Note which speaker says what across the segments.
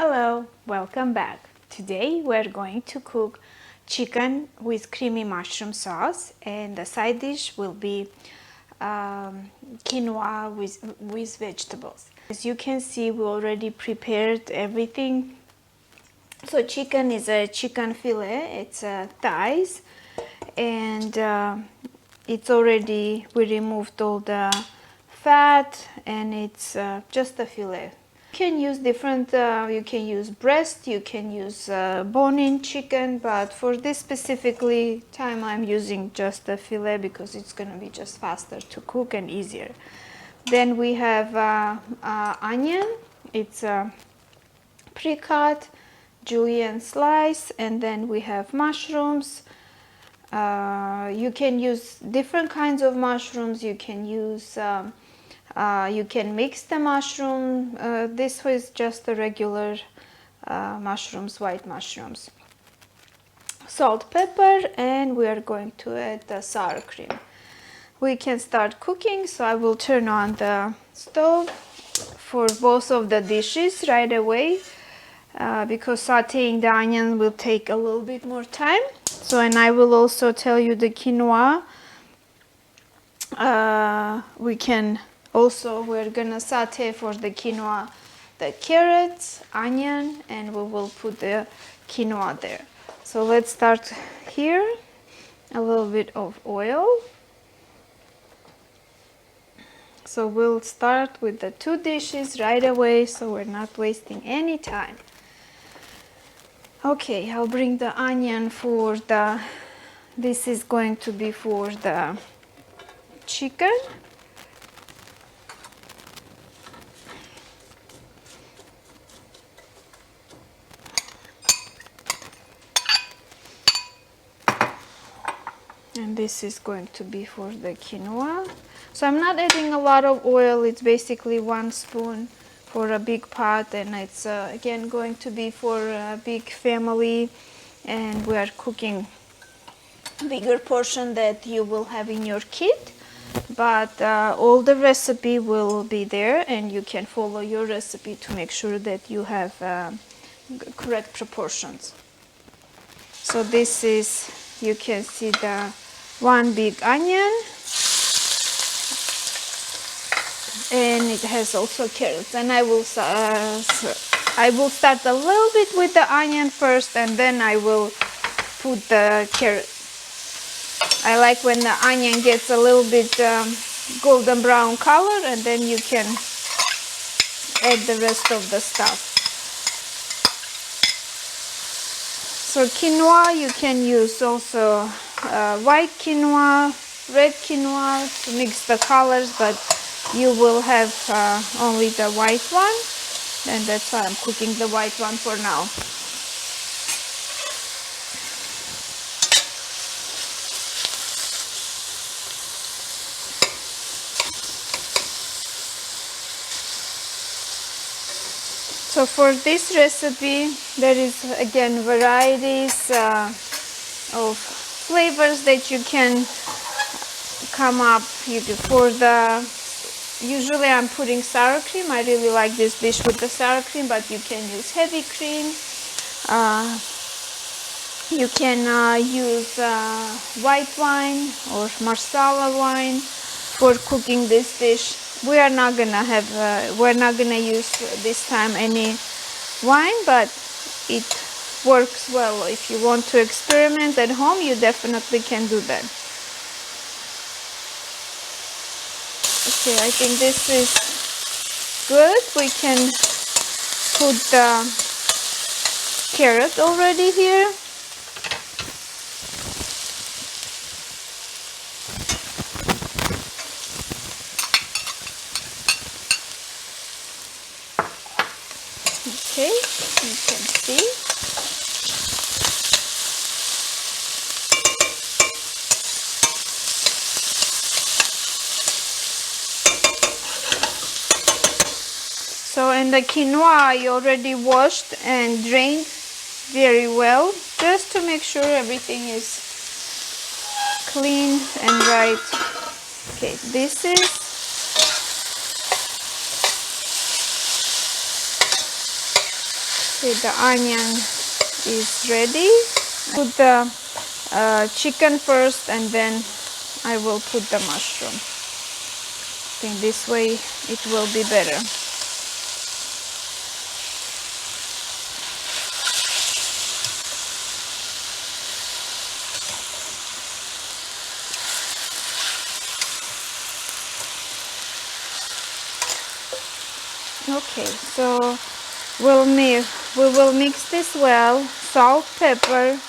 Speaker 1: Hello, welcome back. Today we're going to cook chicken with creamy mushroom sauce, and the side dish will be quinoa with vegetables. As you can see, we already prepared everything. So chicken is a chicken fillet, it's thighs, and it's already, we removed all the fat, and it's just a fillet. You can use different, you can use breast, you can use bone-in chicken, but for this specifically time I'm using just a fillet because it's gonna be just faster to cook and easier. Then we have onion, it's pre-cut, julienne slice, and then we have mushrooms. You can use different kinds of mushrooms. You can use you can mix the mushroom. This was just the regular mushrooms, white mushrooms. Salt, pepper, and we are going to add the sour cream. We can start cooking, so I will turn on the stove for both of the dishes right away because sauteing the onion will take a little bit more time. So, and I will also tell you the quinoa. We're gonna saute for the quinoa the carrots, onion, and we will put the quinoa there. So let's start here. A little bit of oil. So we'll start with the two dishes right away, so we're not wasting any time. Okay, I'll bring the onion for this is going to be for the chicken. And this is going to be for the quinoa. So I'm not adding a lot of oil, it's basically 1 spoon for a big pot, and it's again going to be for a big family, and we are cooking bigger portion that you will have in your kit, but all the recipe will be there, and you can follow your recipe to make sure that you have correct proportions. So this is, you can see the 1 big onion, and it has also carrots, and I will start a little bit with the onion first, and then I will put the carrot. I like when the onion gets a little bit golden brown color, and then you can add the rest of the stuff. So quinoa, you can use also white quinoa, red quinoa to mix the colors, but you will have only the white one, and that's why I'm cooking the white one for now. So for this recipe, there is again varieties of flavors that you can come up. Usually I'm putting sour cream. I really like this dish with the sour cream, but you can use heavy cream. You can use white wine or marsala wine for cooking this dish. We're not gonna use this time any wine, but it works well. If you want to experiment at home, you definitely can do that. Okay, I think this is good. We can put the carrot already here. Okay, you can see. So, and the quinoa I already washed and drained very well, just to make sure everything is clean and right. Okay, this is Okay, the onion is ready. Put the chicken first and then I will put the mushroom. I think this way it will be better. Okay, so we will mix this well. Salt, pepper.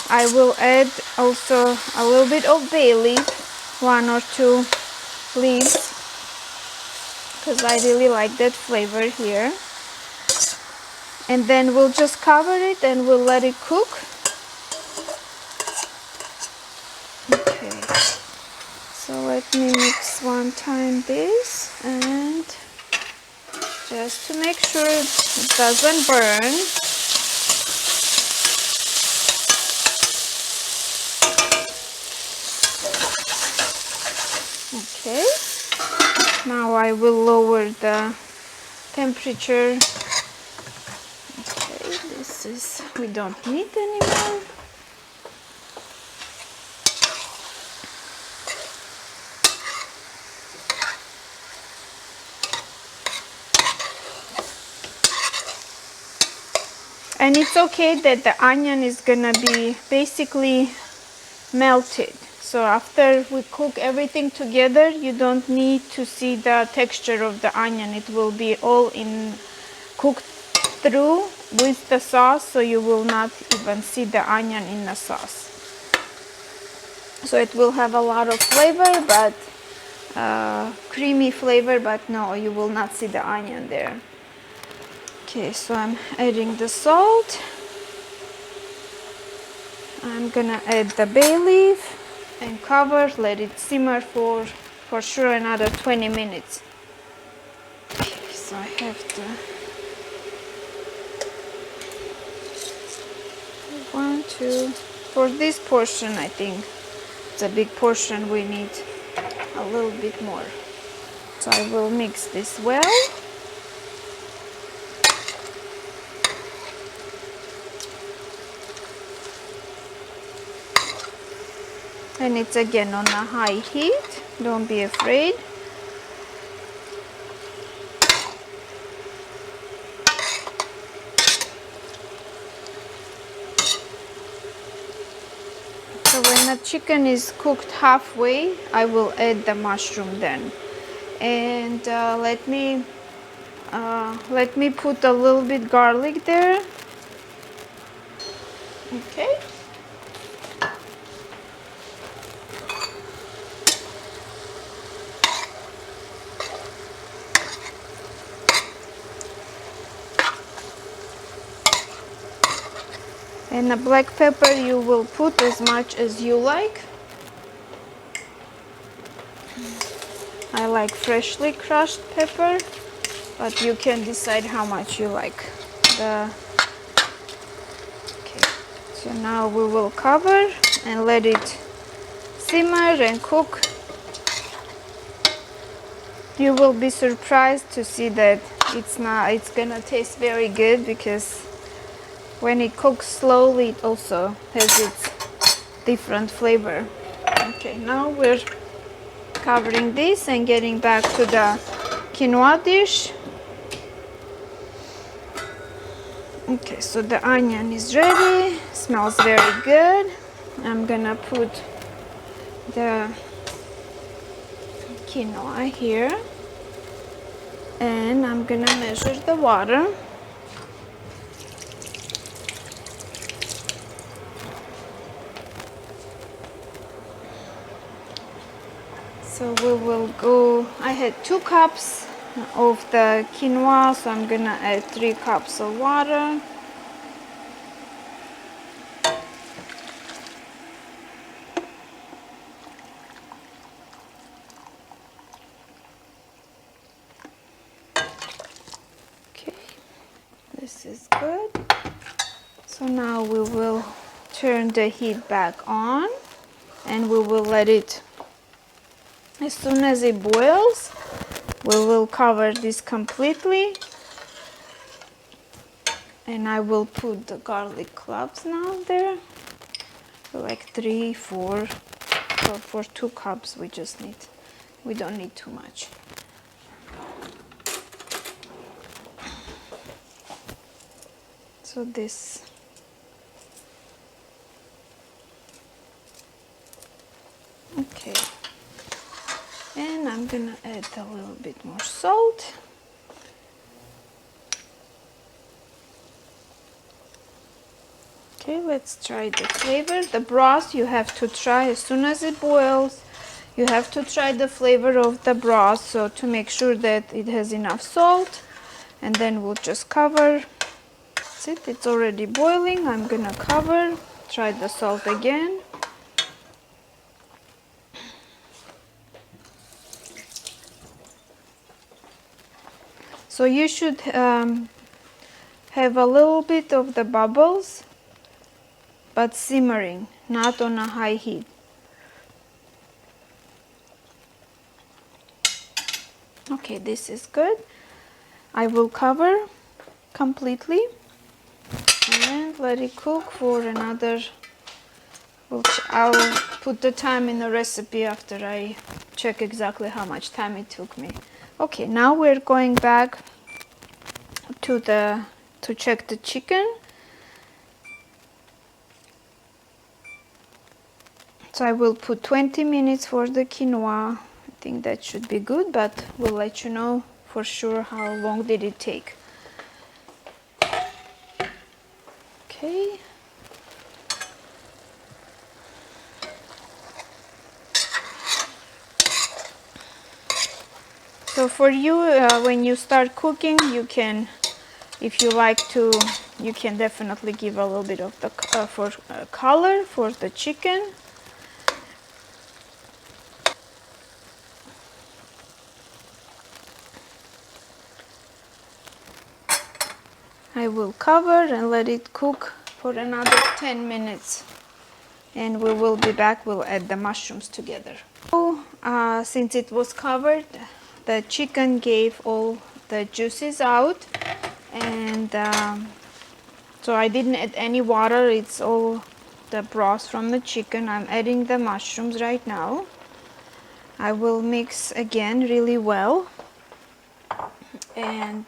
Speaker 1: I will add also a little bit of bay leaf, 1 or 2 leaves, because I really like that flavor here. And then we'll just cover it and we'll let it cook. Okay, so let me mix one time this, and just to make sure it doesn't burn. Okay, now I will lower the temperature. Okay, this is, we don't need anymore. And it's okay that the onion is gonna be basically melted. So after we cook everything together, you don't need to see the texture of the onion. It will be all cooked through with the sauce, so you will not even see the onion in the sauce. So it will have a lot of flavor, but creamy flavor, but no, you will not see the onion there. Okay, so I'm adding the salt. I'm gonna add the bay leaf and cover, let it simmer for sure another 20 minutes. Okay, so I have to 1, 2 for this portion. I think it's a big portion, we need a little bit more. So I will mix this well. And it's again on a high heat, don't be afraid. So when the chicken is cooked halfway, I will add the mushroom then. And let me put a little bit garlic there. Okay. And the black pepper you will put as much as you like. I like freshly crushed pepper, but you can decide how much you like. Okay, so now we will cover and let it simmer and cook. You will be surprised to see that it's gonna taste very good, because when it cooks slowly, it also has its different flavor. Okay, now we're covering this and getting back to the quinoa dish. Okay, so the onion is ready, smells very good. I'm gonna put the quinoa here, and I'm gonna measure the water. So we will go, I had 2 cups of the quinoa, so I'm gonna add 3 cups of water. Okay, this is good. So now we will turn the heat back on and we will let it, as soon as it boils, we will cover this completely And I will put the garlic cloves now there, like 3, 4. So for 2 cups we don't need too much. So this. Okay. And I'm gonna add a little bit more salt. Okay, let's try the flavor. The broth you have to try as soon as it boils. You have to try the flavor of the broth, so to make sure that it has enough salt. And then we'll just cover. That's it, it's already boiling. I'm gonna cover, try the salt again. So you should have a little bit of the bubbles, but simmering, not on a high heat. Okay, this is good. I will cover completely and let it cook for another. I'll put the time in the recipe after I check exactly how much time it took me. Okay, now we're going back to check the chicken. So I will put 20 minutes for the quinoa. I think that should be good, but we'll let you know for sure how long did it take. Okay. So for you, when you start cooking, you can, if you like to, you can definitely give a little bit of the color for the chicken. I will cover and let it cook for another 10 minutes. And we will be back, we'll add the mushrooms together. So, since it was covered, the chicken gave all the juices out, and so I didn't add any water, it's all the broth from the chicken. I'm adding the mushrooms right now. I will mix again really well. And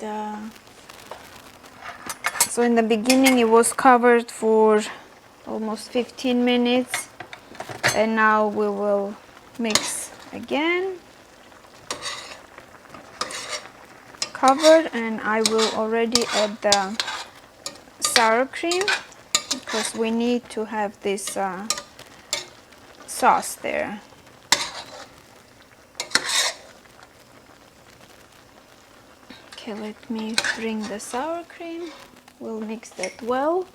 Speaker 1: so in the beginning it was covered for almost 15 minutes, and now we will mix again, cover, and I will already add the sour cream because we need to have this sauce there. Okay, let me bring the sour cream. We'll mix that well.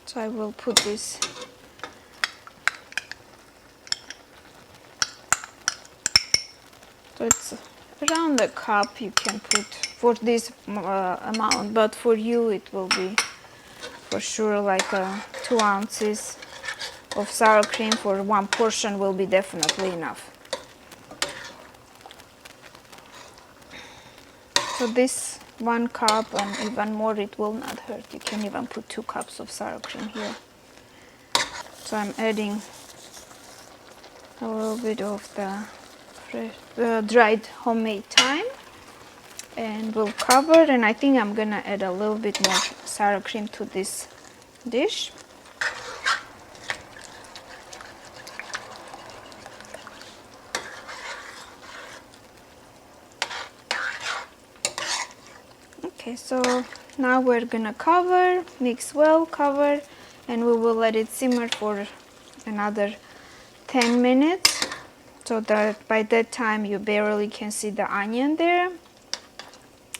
Speaker 1: So I will put this so it's around a cup you can put for this amount, but for you it will be for sure like 2 ounces of sour cream for 1 portion will be definitely enough. So this 1 cup and even more, it will not hurt. You can even put 2 cups of sour cream here. So I'm adding a little bit of the dried homemade thyme, and we'll cover, and I think I'm gonna add a little bit more sour cream to this dish. Okay, so now we're gonna cover, mix well, cover, and we will let it simmer for another 10 minutes, so that by that time you barely can see the onion there,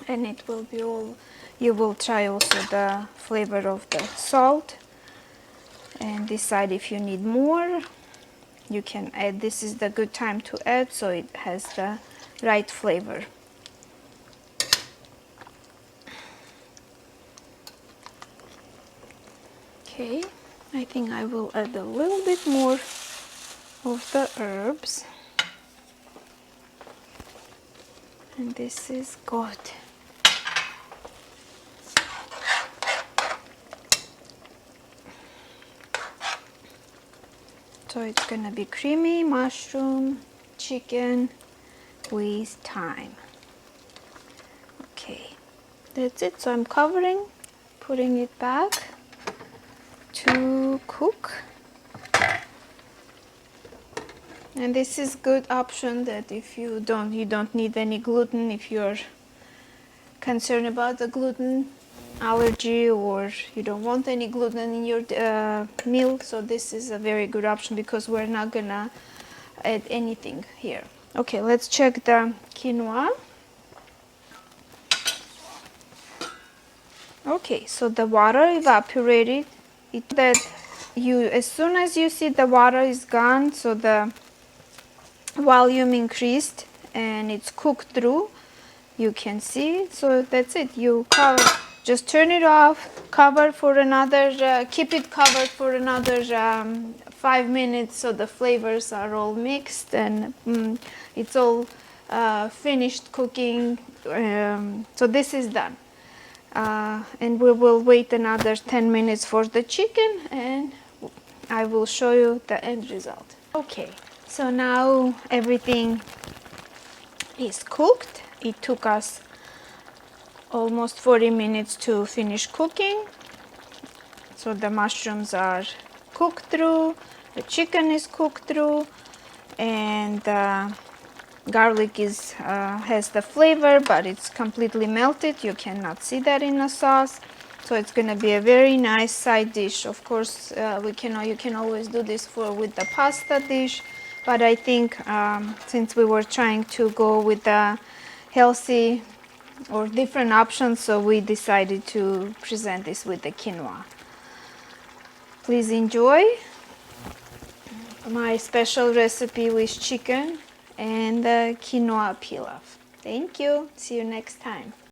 Speaker 1: and it will be all, you will try also the flavor of the salt and decide if you need more. You can add, this is the good time to add so it has the right flavor. Okay, I think I will add a little bit more of the herbs. And this is good. So it's gonna be creamy mushroom chicken with thyme. Okay, that's it. So I'm covering, putting it back to cook. And this is good option that if you don't need any gluten, if you're concerned about the gluten allergy or you don't want any gluten in your meal, so this is a very good option because we're not gonna add anything here. Okay, let's check the quinoa. Okay, so the water evaporated. As soon as you see the water is gone, so the volume increased and it's cooked through, you can see. So that's it. You cover, just turn it off, cover for another, keep it covered for another 5 minutes so the flavors are all mixed and it's all finished cooking. So this is done. And we will wait another 10 minutes for the chicken and I will show you the end result. Okay, so now everything is cooked. It took us almost 40 minutes to finish cooking. So the mushrooms are cooked through, the chicken is cooked through, and garlic has the flavor, but it's completely melted. You cannot see that in the sauce. So it's gonna be a very nice side dish. Of course, you can always do this with the pasta dish, but I think since we were trying to go with the healthy or different options, so we decided to present this with the quinoa. Please enjoy my special recipe with chicken and the quinoa pilaf. Thank you. See you next time.